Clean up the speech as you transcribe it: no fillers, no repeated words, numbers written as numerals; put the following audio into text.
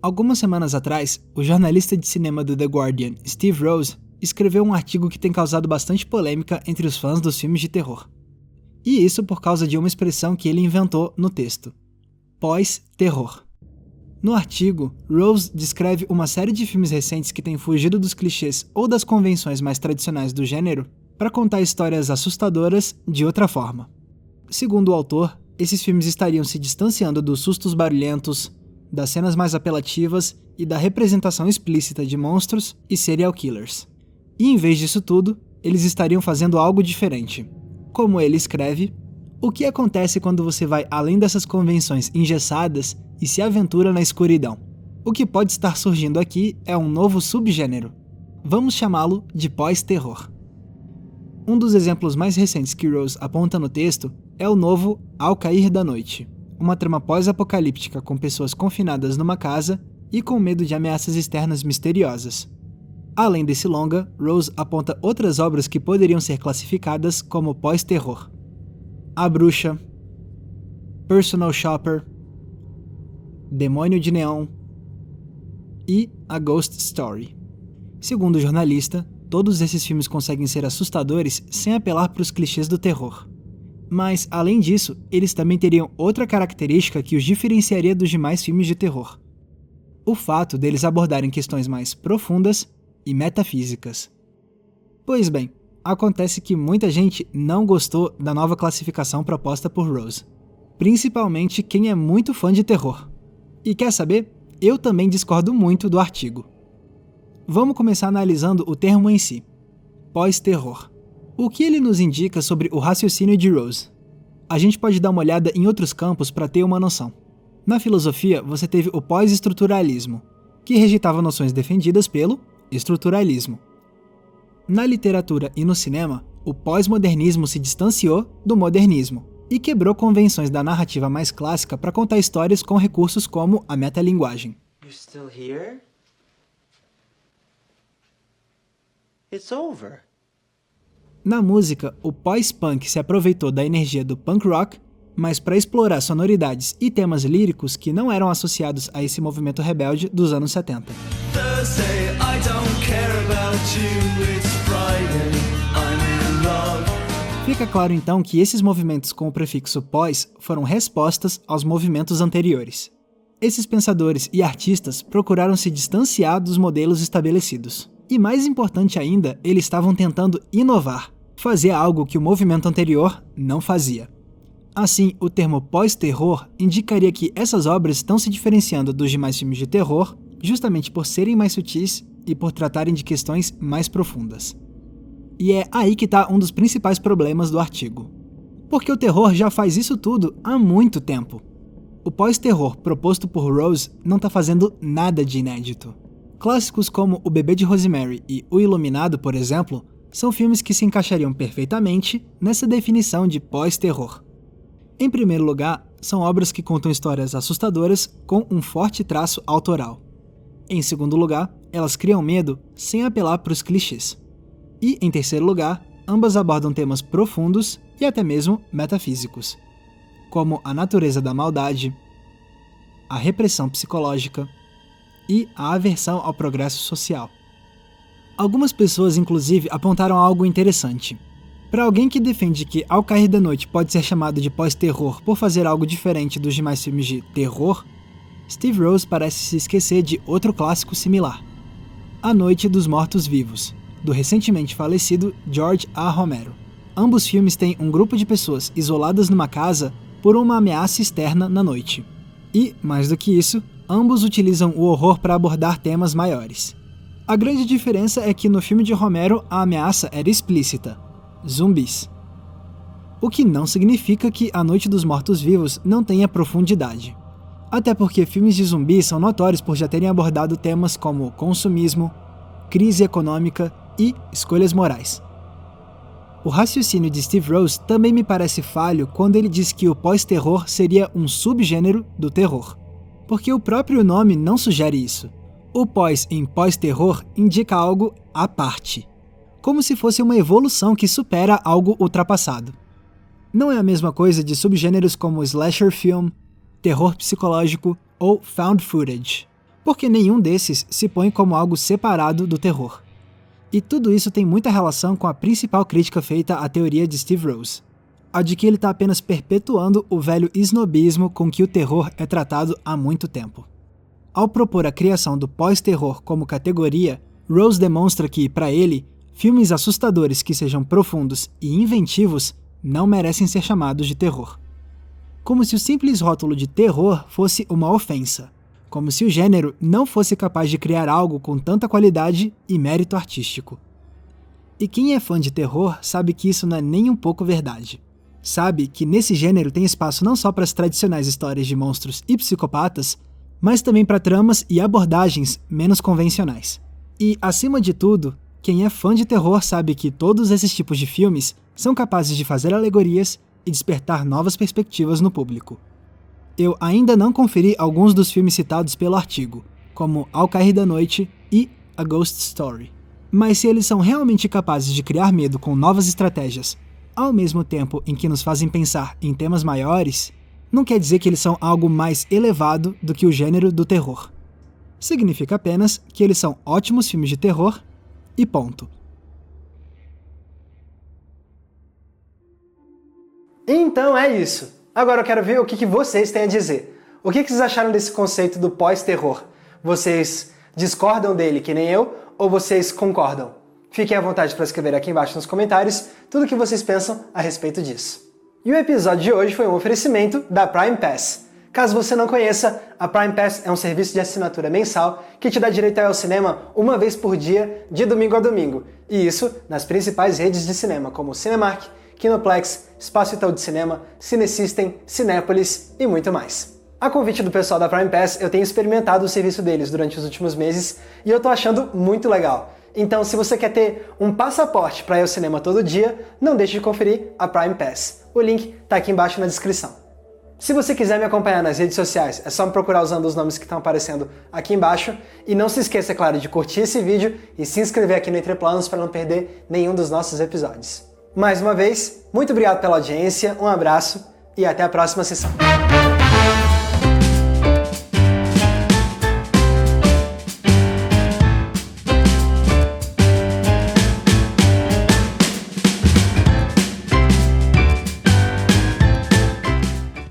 Algumas semanas atrás, o jornalista de cinema do The Guardian, Steve Rose, escreveu um artigo que tem causado bastante polêmica entre os fãs dos filmes de terror. E isso por causa de uma expressão que ele inventou no texto: pós-terror. No artigo, Rose descreve uma série de filmes recentes que têm fugido dos clichês ou das convenções mais tradicionais do gênero para contar histórias assustadoras de outra forma. Segundo o autor, esses filmes estariam se distanciando dos sustos barulhentos, das cenas mais apelativas e da representação explícita de monstros e serial killers. E em vez disso tudo, eles estariam fazendo algo diferente. Como ele escreve, o que acontece quando você vai além dessas convenções engessadas e se aventura na escuridão? O que pode estar surgindo aqui é um novo subgênero. Vamos chamá-lo de pós-terror. Um dos exemplos mais recentes que Rose aponta no texto é o novo Ao Cair da Noite, uma trama pós-apocalíptica com pessoas confinadas numa casa e com medo de ameaças externas misteriosas. Além desse longa, Rose aponta outras obras que poderiam ser classificadas como pós-terror: A Bruxa, Personal Shopper, Demônio de Neon e A Ghost Story. Segundo o jornalista, todos esses filmes conseguem ser assustadores sem apelar para os clichês do terror. Mas, além disso, eles também teriam outra característica que os diferenciaria dos demais filmes de terror: o fato deles abordarem questões mais profundas e metafísicas. Pois bem, acontece que muita gente não gostou da nova classificação proposta por Rose, principalmente quem é muito fã de terror. E quer saber? Eu também discordo muito do artigo. Vamos começar analisando o termo em si: pós-terror. O que ele nos indica sobre o raciocínio de Rose? A gente pode dar uma olhada em outros campos para ter uma noção. Na filosofia, você teve o pós-estruturalismo, que rejeitava noções defendidas pelo estruturalismo. Na literatura e no cinema, o pós-modernismo se distanciou do modernismo e quebrou convenções da narrativa mais clássica para contar histórias com recursos como a metalinguagem. You still here? It's over. Na música, o pós-punk se aproveitou da energia do punk rock, mas para explorar sonoridades e temas líricos que não eram associados a esse movimento rebelde dos anos 70. Thursday, I don't care about you, it's Friday, I'm in love. Fica claro então que esses movimentos com o prefixo pós foram respostas aos movimentos anteriores. Esses pensadores e artistas procuraram se distanciar dos modelos estabelecidos. E mais importante ainda, eles estavam tentando inovar, fazer algo que o movimento anterior não fazia. Assim, o termo pós-terror indicaria que essas obras estão se diferenciando dos demais filmes de terror justamente por serem mais sutis e por tratarem de questões mais profundas. E é aí que está um dos principais problemas do artigo. Porque o terror já faz isso tudo há muito tempo. O pós-terror proposto por Rose não está fazendo nada de inédito. Clássicos como O Bebê de Rosemary e O Iluminado, por exemplo, são filmes que se encaixariam perfeitamente nessa definição de pós-terror. Em primeiro lugar, são obras que contam histórias assustadoras com um forte traço autoral. Em segundo lugar, elas criam medo sem apelar para os clichês. E, em terceiro lugar, ambas abordam temas profundos e até mesmo metafísicos, como a natureza da maldade, a repressão psicológica e a aversão ao progresso social. Algumas pessoas, inclusive, apontaram algo interessante. Para alguém que defende que Ao Cair da Noite pode ser chamado de pós-terror por fazer algo diferente dos demais filmes de terror, Steve Rose parece se esquecer de outro clássico similar: A Noite dos Mortos-Vivos, do recentemente falecido George A. Romero. Ambos filmes têm um grupo de pessoas isoladas numa casa por uma ameaça externa na noite. E, mais do que isso, ambos utilizam o horror para abordar temas maiores. A grande diferença é que no filme de Romero a ameaça era explícita: zumbis. O que não significa que A Noite dos Mortos-Vivos não tenha profundidade. Até porque filmes de zumbis são notórios por já terem abordado temas como consumismo, crise econômica e escolhas morais. O raciocínio de Steve Rose também me parece falho quando ele diz que o pós-terror seria um subgênero do terror, porque o próprio nome não sugere isso. O pós em pós-terror indica algo à parte, como se fosse uma evolução que supera algo ultrapassado. Não é a mesma coisa de subgêneros como slasher film, terror psicológico ou found footage, porque nenhum desses se põe como algo separado do terror. E tudo isso tem muita relação com a principal crítica feita à teoria de Steve Rose, a de que ele está apenas perpetuando o velho snobismo com que o terror é tratado há muito tempo. Ao propor a criação do pós-terror como categoria, Rose demonstra que, para ele, filmes assustadores que sejam profundos e inventivos não merecem ser chamados de terror. Como se o simples rótulo de terror fosse uma ofensa, como se o gênero não fosse capaz de criar algo com tanta qualidade e mérito artístico. E quem é fã de terror sabe que isso não é nem um pouco verdade. Sabe que nesse gênero tem espaço não só para as tradicionais histórias de monstros e psicopatas, mas também para tramas e abordagens menos convencionais. E, acima de tudo, quem é fã de terror sabe que todos esses tipos de filmes são capazes de fazer alegorias e despertar novas perspectivas no público. Eu ainda não conferi alguns dos filmes citados pelo artigo, como Ao Cair da Noite e A Ghost Story. Mas se eles são realmente capazes de criar medo com novas estratégias, ao mesmo tempo em que nos fazem pensar em temas maiores, não quer dizer que eles são algo mais elevado do que o gênero do terror. Significa apenas que eles são ótimos filmes de terror e ponto. Então é isso. Agora eu quero ver o que vocês têm a dizer. O que vocês acharam desse conceito do pós-terror? Vocês discordam dele que nem eu ou vocês concordam? Fiquem à vontade para escrever aqui embaixo nos comentários tudo o que vocês pensam a respeito disso. E o episódio de hoje foi um oferecimento da Prime Pass. Caso você não conheça, a Prime Pass é um serviço de assinatura mensal que te dá direito a ir ao cinema uma vez por dia, de domingo a domingo. E isso nas principais redes de cinema, como Cinemark, Kinoplex, Espaço Itaú de Cinema, Cinesystem, Cinépolis e muito mais. A convite do pessoal da Prime Pass, eu tenho experimentado o serviço deles durante os últimos meses e eu tô achando muito legal. Então, se você quer ter um passaporte para ir ao cinema todo dia, não deixe de conferir a Prime Pass. O link tá aqui embaixo na descrição. Se você quiser me acompanhar nas redes sociais, é só me procurar usando os nomes que estão aparecendo aqui embaixo. E não se esqueça, é claro, de curtir esse vídeo e se inscrever aqui no Entre Planos para não perder nenhum dos nossos episódios. Mais uma vez, muito obrigado pela audiência, um abraço e até a próxima sessão.